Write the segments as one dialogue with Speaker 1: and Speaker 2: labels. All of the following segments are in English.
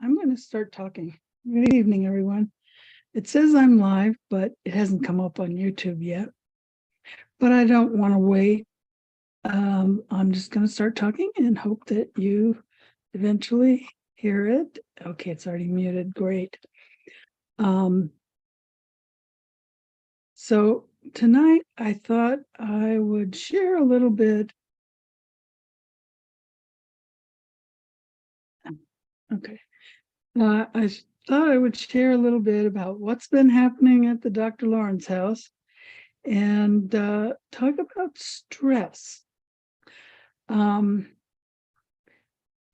Speaker 1: I'm going to start talking. Good evening, everyone. It says I'm live, but it hasn't come up on YouTube yet. But I don't want to wait. I'm just going to start talking and hope that you eventually hear it. Okay, it's already muted. Great. So tonight I thought I would share a little bit. Okay. I thought I would share a little bit about what's been happening at the Dr. Lawrence house and talk about stress. For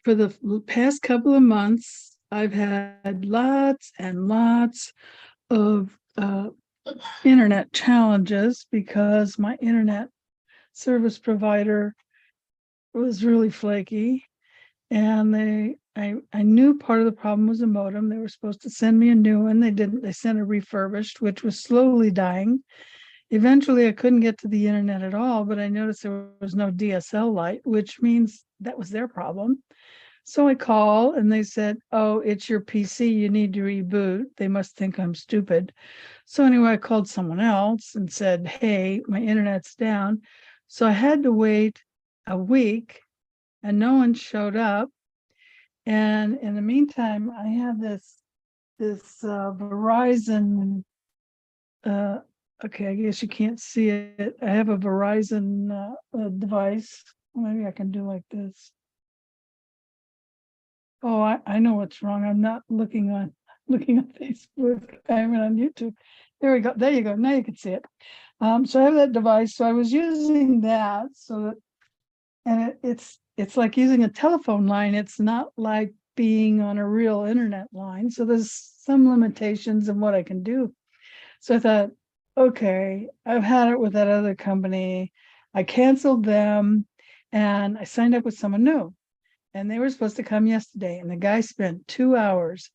Speaker 1: the past couple of months, I've had lots and lots of internet challenges because my internet service provider was really flaky, and I knew part of the problem was a modem. They were supposed to send me a new one. They didn't. They sent a refurbished, which was slowly dying. Eventually, I couldn't get to the internet at all, but I noticed there was no DSL light, which means that was their problem. So I call and they said, "Oh, it's your PC. You need to reboot." They must think I'm stupid. So anyway, I called someone else and said, "Hey, my internet's down." So I had to wait a week and no one showed up. And in the meantime, I have this Verizon, okay, I guess you can't see it. I have a Verizon device. Maybe I can do like this. Oh, I know what's wrong. I'm not looking on Facebook. I'm on YouTube. There we go. There you go. Now you can see it. So I have that device. So I was using that so that, and it's like using a telephone line. It's not like being on a real internet line. So there's some limitations in what I can do. So I thought, okay, I've had it with that other company. I canceled them and I signed up with someone new. And they were supposed to come yesterday. And the guy spent 2 hours.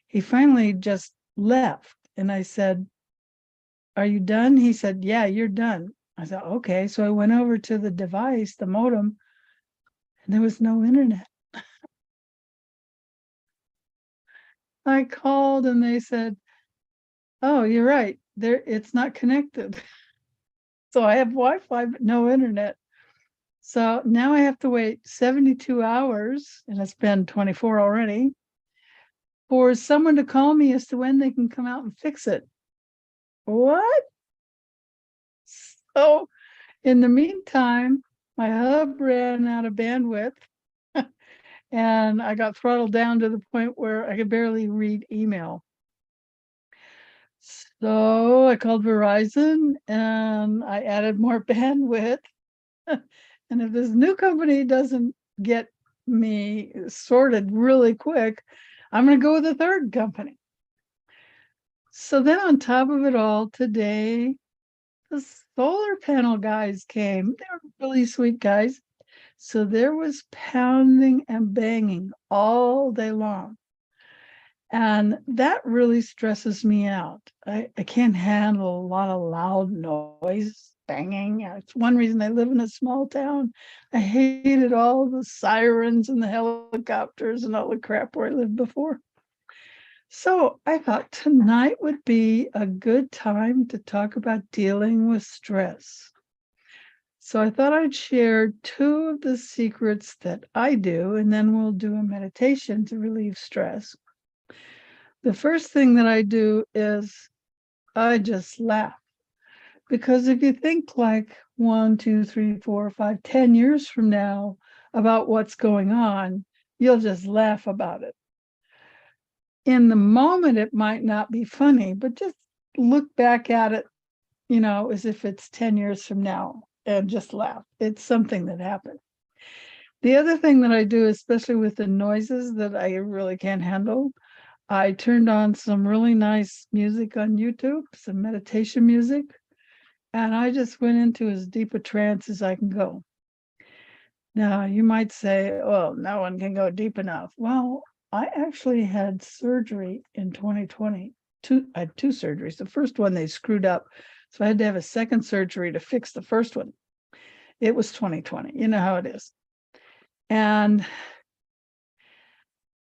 Speaker 1: He finally just left. And I said, "Are you done?" He said, "Yeah, you're done." I said, "Okay." So I went over to the device, the modem, and there was no internet. I called and they said, "Oh, you're right. It's not connected." So I have Wi-Fi, but no internet. So now I have to wait 72 hours, and it's been 24 already, for someone to call me as to when they can come out and fix it. What? So in the meantime, my hub ran out of bandwidth and I got throttled down to the point where I could barely read email. So I called Verizon and I added more bandwidth. And if this new company doesn't get me sorted really quick, I'm going to go with a third company. So then on top of it all, today, the solar panel guys came. They were really sweet guys. So there was pounding and banging all day long. And that really stresses me out. I can't handle a lot of loud noise, banging. It's one reason I live in a small town. I hated all the sirens and the helicopters and all the crap where I lived before. So I thought tonight would be a good time to talk about dealing with stress. So I thought I'd share 2 of the secrets that I do, and then we'll do a meditation to relieve stress. The first thing that I do is I just laugh. Because if you think like 1, 2, 3, 4, 5, 10 years from now about what's going on, you'll just laugh about it. In the moment, it might not be funny, but just look back at it, as if it's 10 years from now and just laugh. It's something that happened. The other thing that I do, especially with the noises that I really can't handle, I turned on some really nice music on YouTube, some meditation music, and I just went into as deep a trance as I can go. Now, you might say, well, no one can go deep enough. Well, I actually had surgery in 2020. I had 2 surgeries. The first one, they screwed up. So I had to have a second surgery to fix the first one. It was 2020. You know how it is. And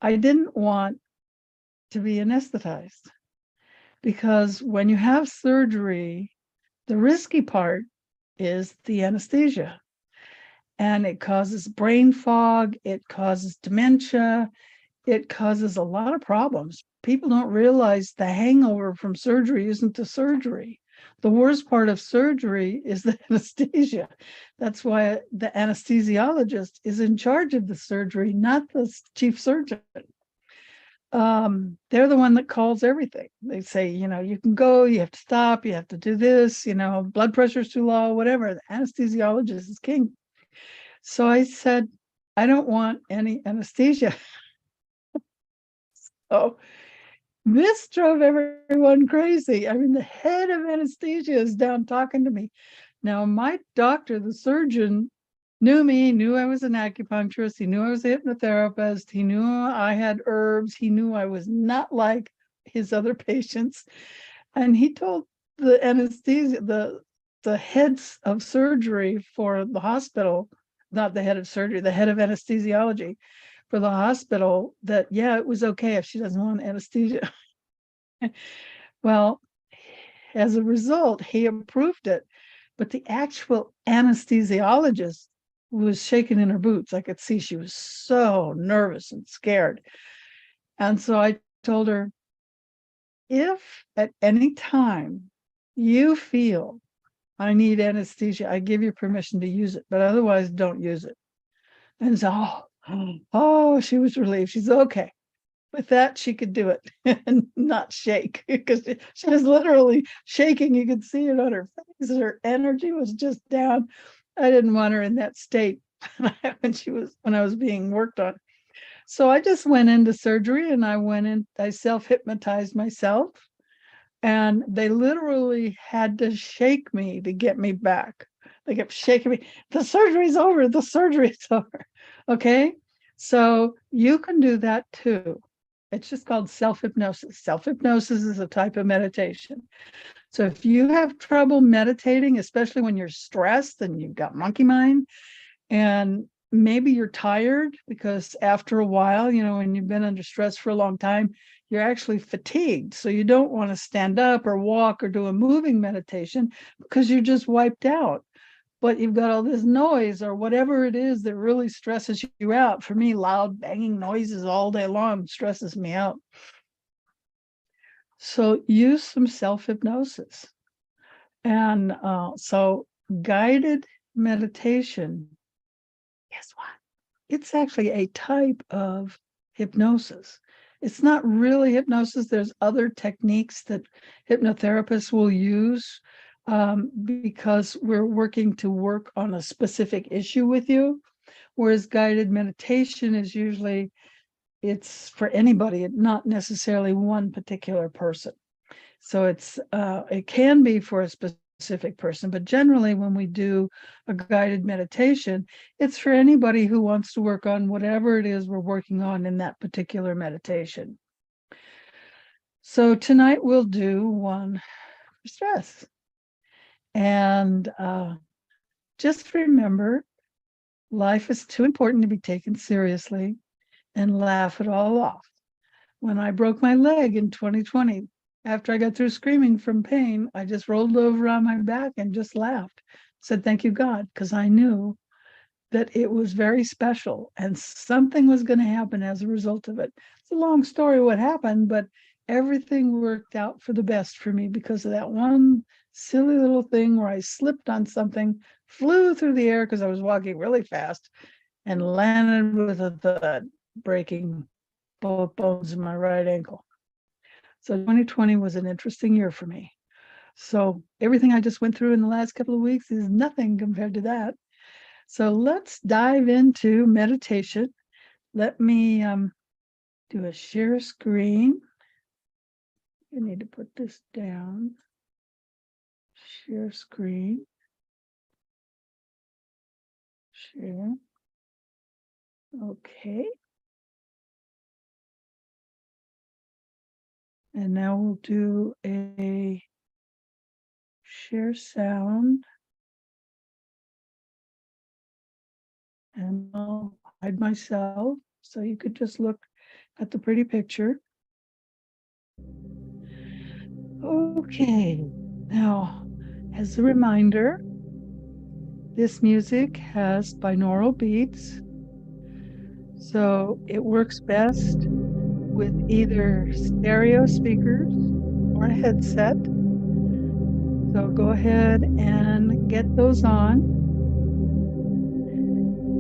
Speaker 1: I didn't want to be anesthetized, because when you have surgery, the risky part is the anesthesia. And it causes brain fog, it causes dementia, it causes a lot of problems. People don't realize the hangover from surgery isn't the surgery. The worst part of surgery is the anesthesia. That's why the anesthesiologist is in charge of the surgery, not the chief surgeon. They're the one that calls everything. They say, you can go, you have to stop, you have to do this, blood pressure's too low, whatever. The anesthesiologist is king. So I said, I don't want any anesthesia. So this drove everyone crazy. I mean, the head of anesthesia is down talking to me. Now, my doctor, the surgeon, knew me, knew I was an acupuncturist. He knew I was a hypnotherapist. He knew I had herbs. He knew I was not like his other patients. And he told the anesthesia, the heads of surgery for the hospital, not the head of surgery, the head of anesthesiology for the hospital, that, yeah, it was okay if she doesn't want anesthesia. Well, as a result, he approved it. But the actual anesthesiologist was shaking in her boots. I could see she was so nervous and scared. And so I told her, if at any time you feel I need anesthesia, I give you permission to use it, but otherwise don't use it. And so, oh, she was relieved. She's okay. With that, she could do it and not shake, because she was literally shaking. You could see it on her face. Her energy was just down. I didn't want her in that state when I was being worked on. So I just went into surgery and I self-hypnotized myself. And they literally had to shake me to get me back. They kept shaking me. The surgery's over. The surgery's over. Okay. So you can do that too. It's just called self-hypnosis. Self-hypnosis is a type of meditation. So if you have trouble meditating, especially when you're stressed and you've got monkey mind, and maybe you're tired, because after a while, when you've been under stress for a long time, you're actually fatigued. So you don't want to stand up or walk or do a moving meditation because you're just wiped out. But you've got all this noise or whatever it is that really stresses you out. For me, loud banging noises all day long stresses me out. So use some self-hypnosis. And so guided meditation, guess what? It's actually a type of hypnosis. It's not really hypnosis. There's other techniques that hypnotherapists will use because we're working to work on a specific issue with you. Whereas guided meditation is usually, it's for anybody, not necessarily one particular person. So it can be for a specific person, but generally when we do a guided meditation, it's for anybody who wants to work on whatever it is we're working on in that particular meditation. So tonight we'll do one for stress. And just remember, life is too important to be taken seriously, and laugh it all off. When I broke my leg in 2020, after I got through screaming from pain, I just rolled over on my back and just laughed. Said, thank you, God, because I knew that it was very special and something was going to happen as a result of it. It's a long story what happened, but everything worked out for the best for me because of that one silly little thing where I slipped on something, flew through the air because I was walking really fast, and landed with a thud, breaking both bones in my right ankle. So 2020 was an interesting year for me. So everything I just went through in the last couple of weeks is nothing compared to that. So let's dive into meditation. Let me do a share screen. I need to put this down. Share screen. Share. Okay. And now we'll do a share sound. And I'll hide myself so you could just look at the pretty picture. Okay, now, as a reminder, this music has binaural beats, so it works best with either stereo speakers or a headset. So go ahead and get those on.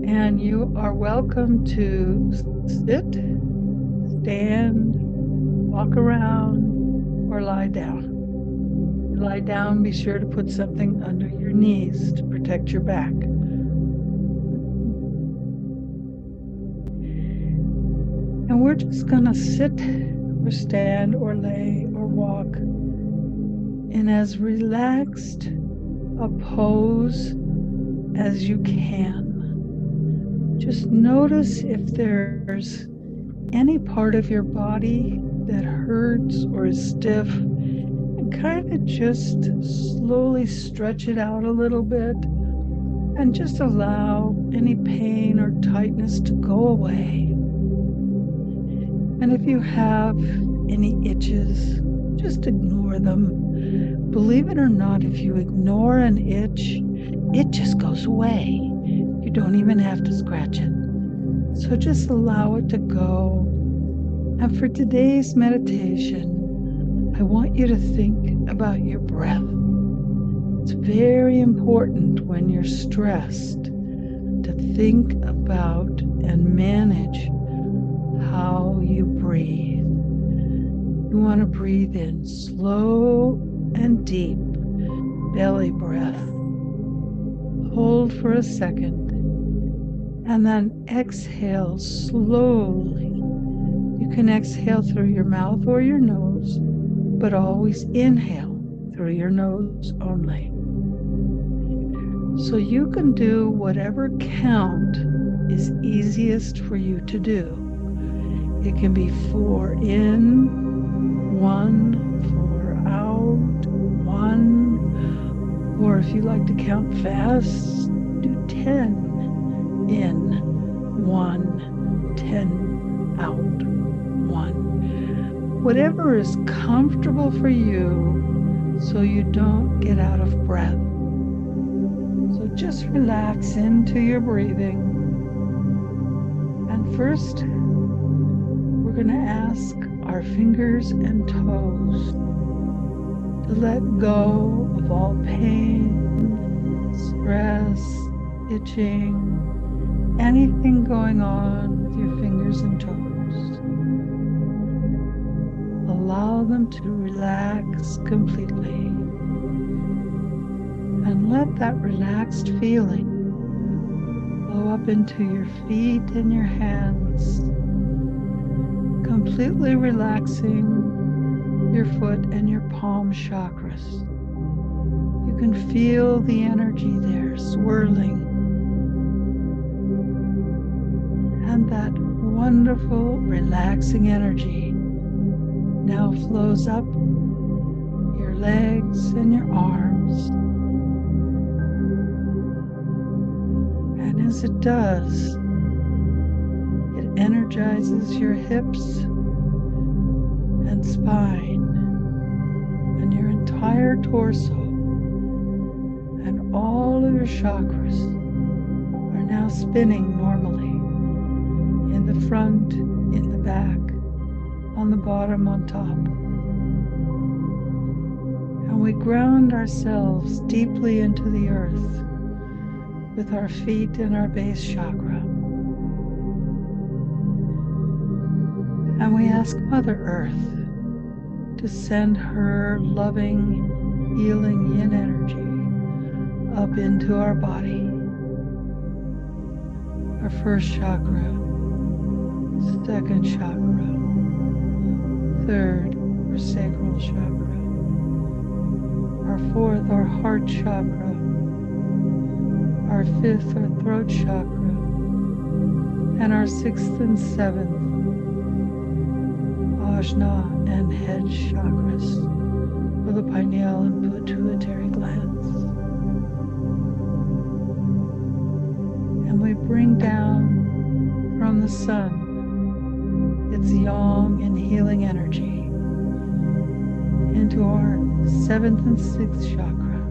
Speaker 1: And you are welcome to sit, stand, walk around, or lie down. Lie down, be sure to put something under your knees to protect your back. And we're just gonna sit or stand or lay or walk in as relaxed a pose as you can. Just notice if there's any part of your body that hurts or is stiff, and kind of just slowly stretch it out a little bit and just allow any pain or tightness to go away. And if you have any itches, just ignore them. Believe it or not, if you ignore an itch, it just goes away. You don't even have to scratch it. So just allow it to go. And for today's meditation, I want you to think about your breath. It's very important when you're stressed to think about and manage how you breathe. You want to breathe in slow and deep belly breath. Hold for a second and then exhale slowly. You can exhale through your mouth or your nose, but always inhale through your nose only. So you can do whatever count is easiest for you to do. It can be 4 in, 1, 4 out, 1, or if you like to count fast, do 10 in, 1, 10 out, 1. Whatever is comfortable for you so you don't get out of breath. So just relax into your breathing. And first, we're going to ask our fingers and toes to let go of all pain, stress, itching, anything going on with your fingers and toes. Allow them to relax completely. And let that relaxed feeling flow up into your feet and your hands, completely relaxing your foot and your palm chakras. You can feel the energy there swirling. And that wonderful, relaxing energy now flows up your legs and your arms. And as it does, it energizes your hips and spine and your entire torso, and all of your chakras are now spinning normally in the front, in the back, on the bottom, on top. And we ground ourselves deeply into the earth with our feet and our base chakra. And we ask Mother Earth to send her loving, healing yin energy up into our body. Our first chakra, second chakra, third, our sacral chakra, our fourth, our heart chakra, our fifth, our throat chakra, and our sixth and seventh, Ajna and head chakras for the pineal and pituitary glands. And we bring down from the sun its yang and healing energy into our 7th and 6th chakra,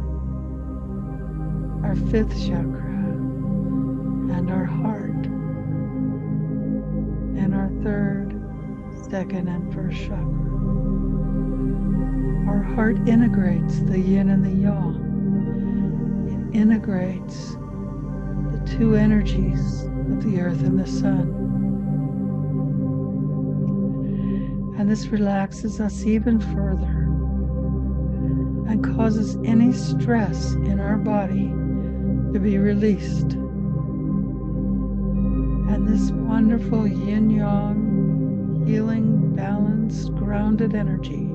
Speaker 1: our 5th chakra, and our heart, and our 3rd, 2nd, and 1st chakra. Our heart integrates the yin and the yang. It integrates the two energies of the earth and the sun. And this relaxes us even further and causes any stress in our body to be released. And this wonderful yin-yang, healing, balanced, grounded energy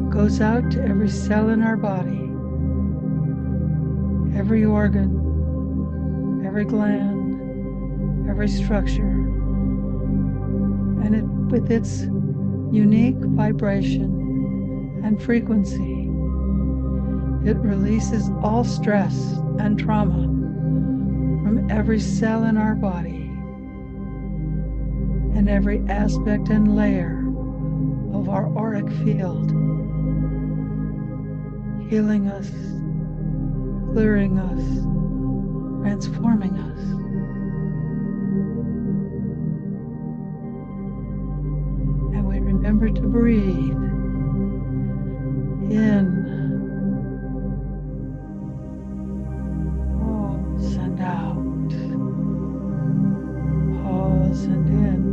Speaker 1: goes out to every cell in our body, every organ, every gland, every structure, and it, with its unique vibration and frequency, it releases all stress and trauma from every cell in our body and every aspect and layer of our auric field, healing us, clearing us, transforming us. And we remember to breathe in, pause and out, pause and in,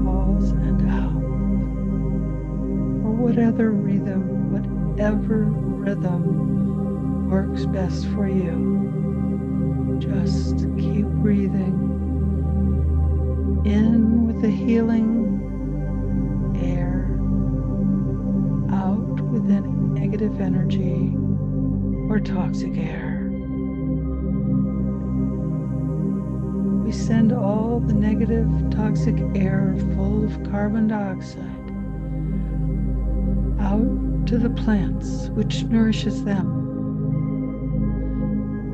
Speaker 1: pause and out, or whatever rhythm works best for you. Just keep breathing in with the healing air, out with any negative energy or toxic air. We send all the negative toxic air full of carbon dioxide out to the plants, which nourishes them.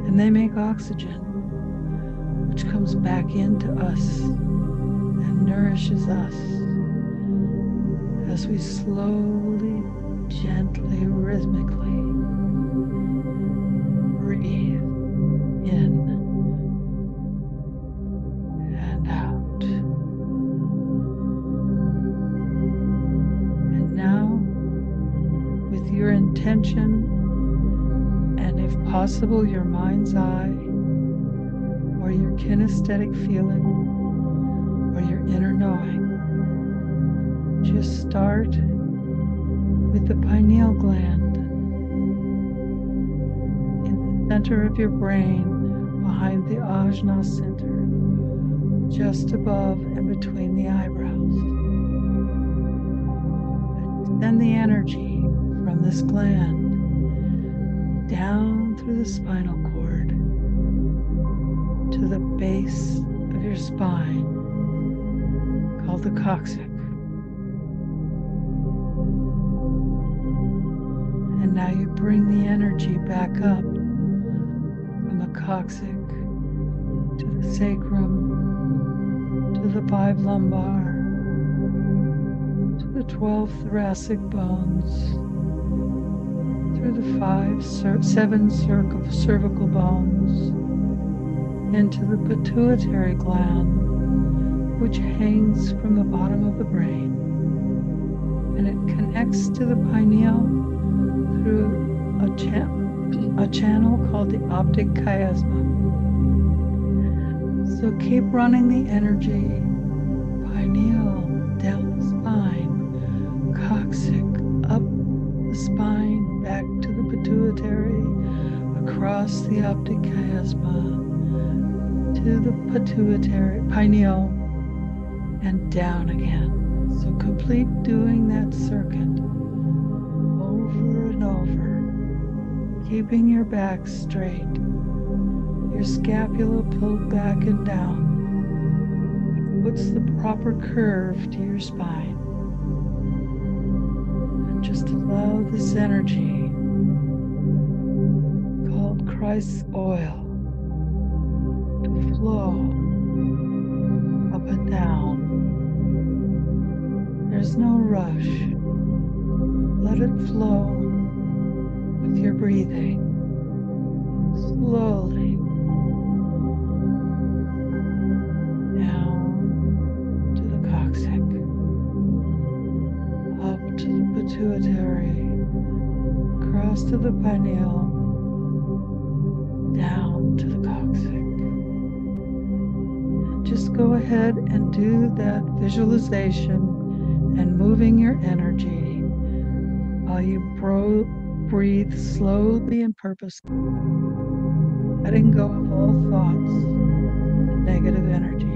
Speaker 1: And they make oxygen, which comes back into us and nourishes us as we slowly, gently, rhythmically breathe in and out. And now, with your intention, and if possible, your mind's eye, or your kinesthetic feeling, or your inner knowing, just start with the pineal gland in the center of your brain, behind the ajna center, just above and between the eyebrows. And send the energy from this gland down through the spinal cord to the base of your spine, called the coccyx. And now you bring the energy back up from the coccyx to the sacrum, to the 5 lumbar, to the 12 thoracic bones, through the 7 cervical bones, into the pituitary gland, which hangs from the bottom of the brain, and it connects to the pineal through a channel called the optic chiasma. So keep running the energy, pineal, down the spine, coccyx, up the spine, back to the pituitary, across the optic chiasma, to the pituitary, pineal, and down again. So complete doing that circuit over and over, keeping your back straight, your scapula pulled back and down. Puts the proper curve to your spine. And just allow this energy called Christ's oil to flow up and down, There's no rush. Let it flow with your breathing. Slowly down to the coccyx, up to the pituitary, across to the pineal, down to the coccyx. And just go ahead and do that visualization and moving your energy while you breathe slowly and purposefully, letting go of all thoughts and negative energy.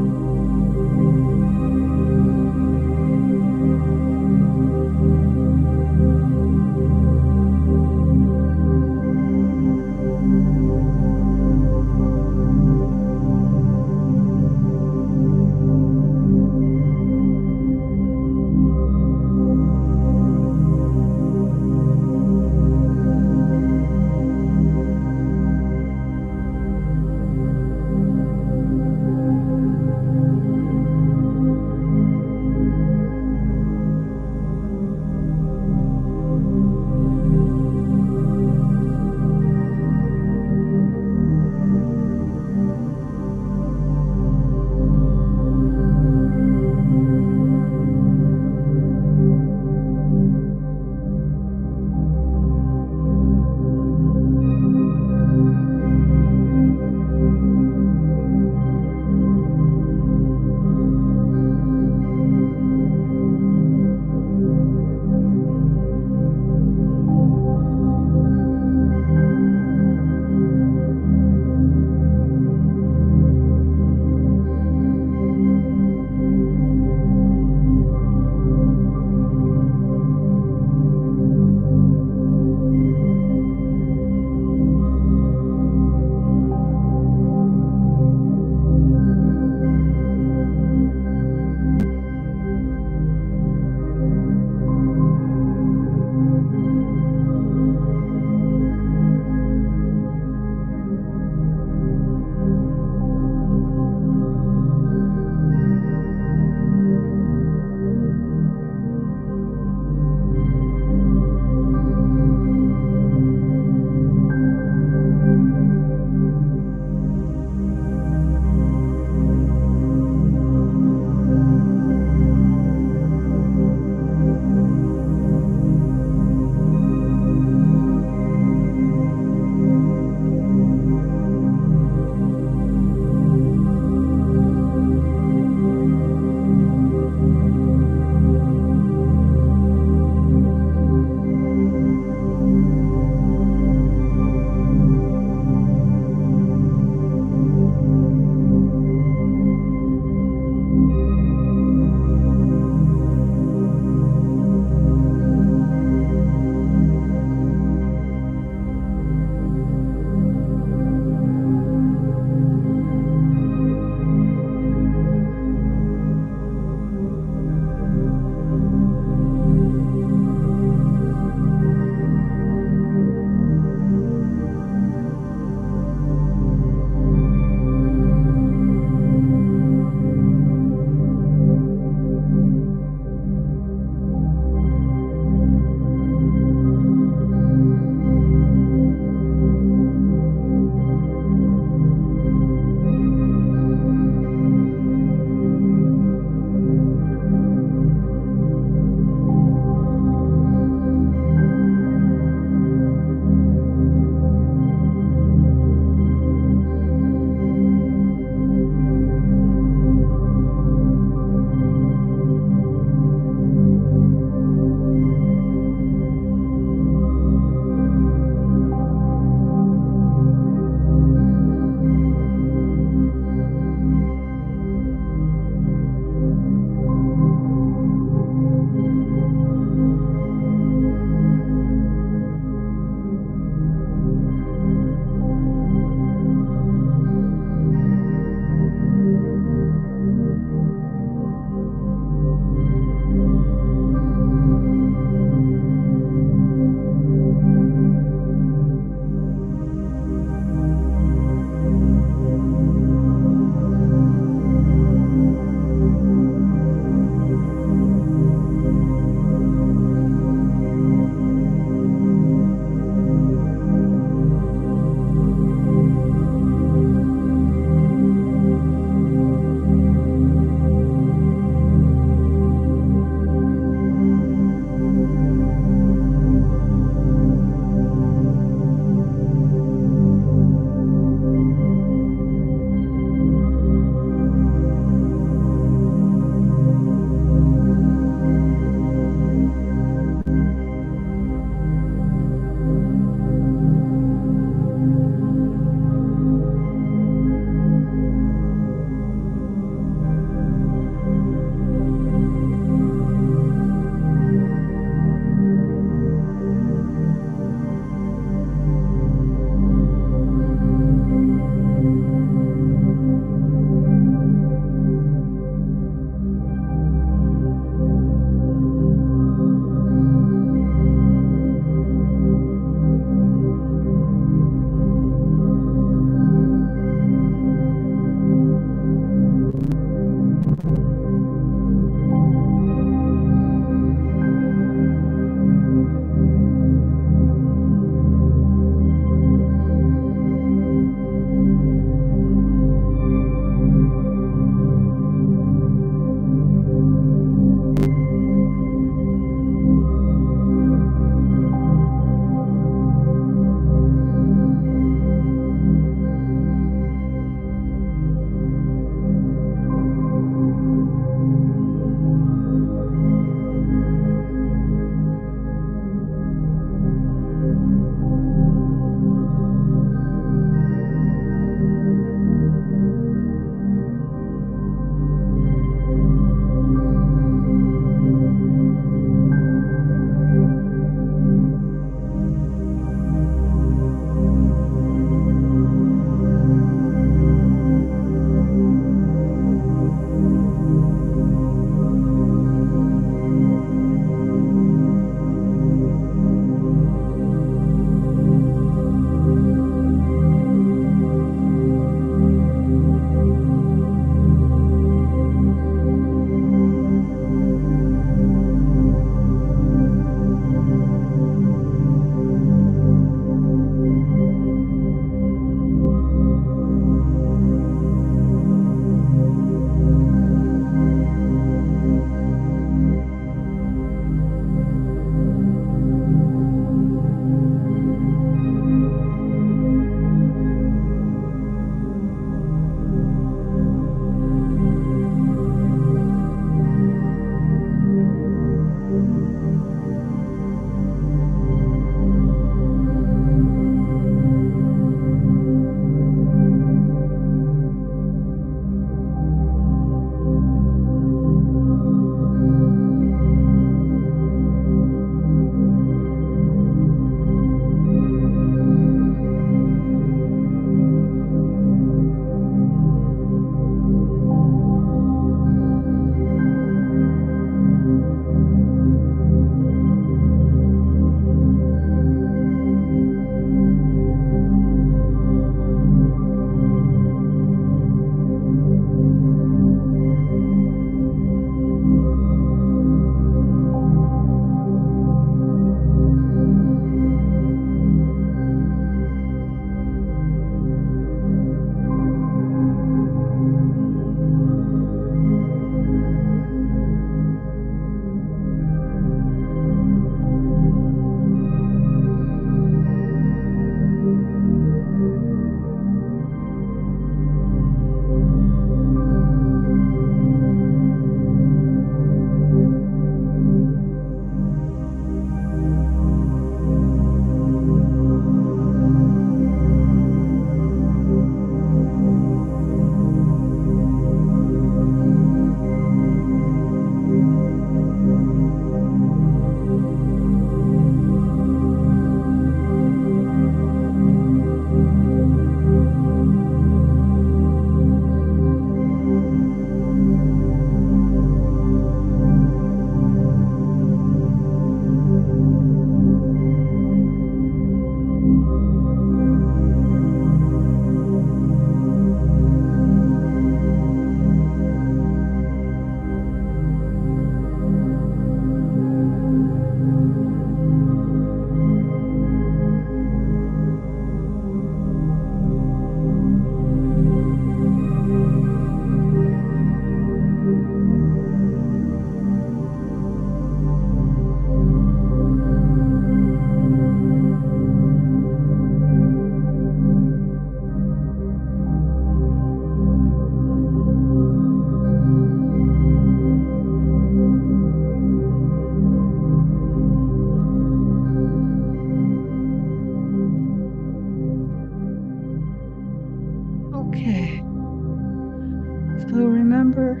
Speaker 1: So remember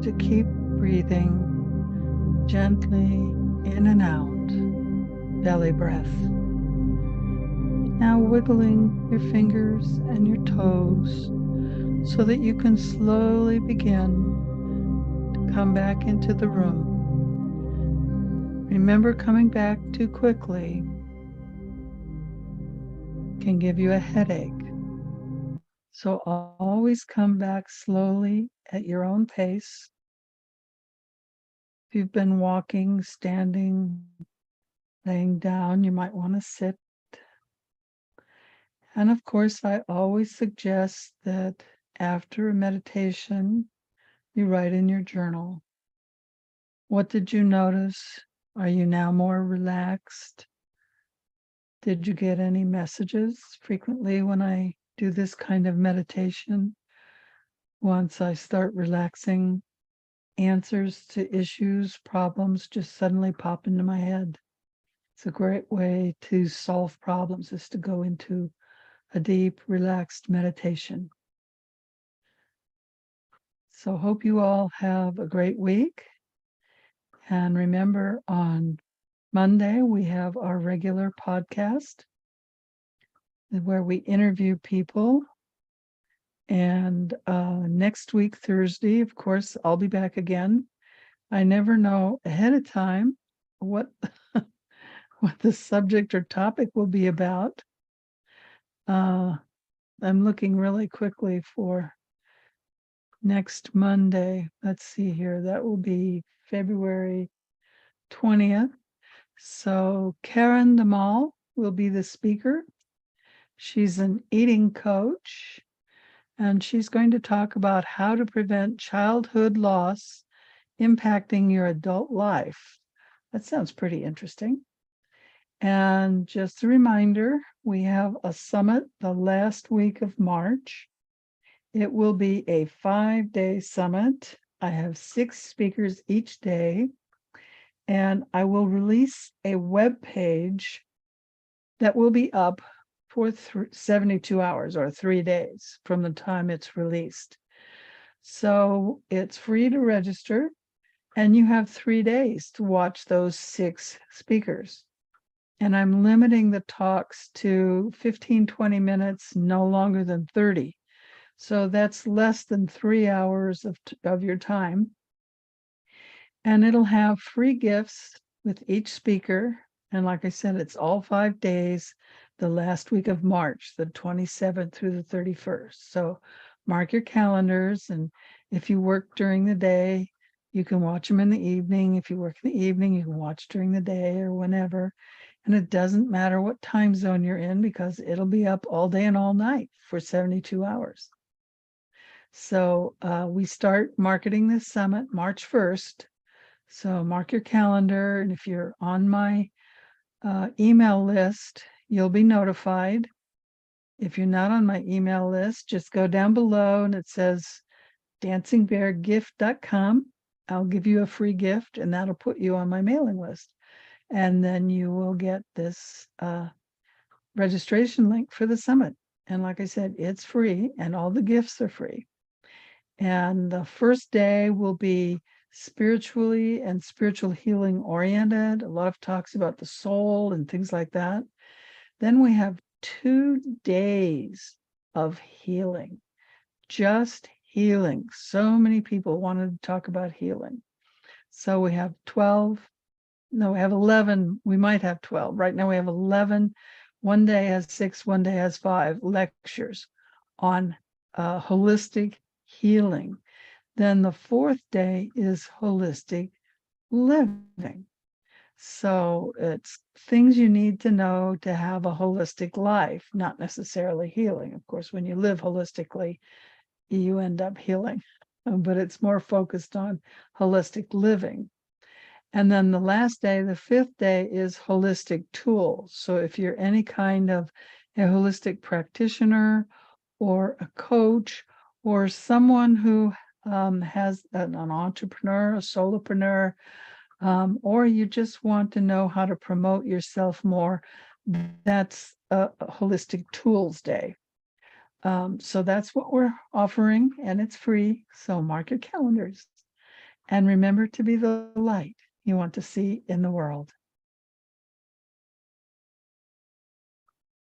Speaker 1: to keep breathing gently in and out, belly breath. Now wiggling your fingers and your toes so that you can slowly begin to come back into the room. Remember, coming back too quickly can give you a headache. So always come back slowly at your own pace. If you've been walking, standing, laying down, you might want to sit. And of course, I always suggest that after a meditation, you write in your journal. What did you notice? Are you now more relaxed? Did you get any messages? Frequently, when I do this kind of meditation, once I start relaxing, answers to issues, problems just suddenly pop into my head. It's a great way to solve problems, is to go into a deep, relaxed meditation. So hope you all have a great week. And remember, on Monday, we have our regular podcast where we interview people. And next week, Thursday, of course, I'll be back again. I never know ahead of time what what the subject or topic will be about. I'm looking really quickly for next Monday. Let's see here. That will be February 20th. So Karen Damal will be the speaker. She's an eating coach, and she's going to talk about how to prevent childhood loss impacting your adult life. That sounds pretty interesting. And just a reminder, we have a summit the last week of March. It will be a 5-day summit. I have 6 speakers each day, and I will release a web page that will be up for 72 hours or 3 days from the time it's released. So it's free to register, and you have 3 days to watch those 6 speakers. And I'm limiting the talks to 15-20 minutes, no longer than 30. So that's less than 3 hours of your time. And it'll have free gifts with each speaker. And like I said, it's all 5 days, the last week of March, the 27th through the 31st. So mark your calendars. And if you work during the day, you can watch them in the evening. If you work in the evening, you can watch during the day or whenever. And it doesn't matter what time zone you're in, because it'll be up all day and all night for 72 hours. So we start marketing this summit March 1st. So mark your calendar. And if you're on my email list, you'll be notified. If you're not on my email list, just go down below and it says dancingbeargift.com. I'll give you a free gift, and that'll put you on my mailing list. And then you will get this registration link for the summit. And like I said, it's free and all the gifts are free. And the first day will be spiritually and spiritual healing oriented. A lot of talks about the soul and things like that. Then we have 2 days of healing, just healing. So many people wanted to talk about healing. So we have 11. We might have 12. Right now we have 11. One day has 6, one day has 5 lectures on holistic healing. Then the 4th day is holistic living. So it's things you need to know to have a holistic life, not necessarily healing. Of course, when you live holistically, you end up healing, but it's more focused on holistic living. And then the last day, the 5th day, is holistic tools. So if you're any kind of a holistic practitioner or a coach or someone who has an entrepreneur, a solopreneur, or you just want to know how to promote yourself more, that's a holistic tools day. So that's what we're offering, and it's free. So mark your calendars. And remember to be the light you want to see in the world.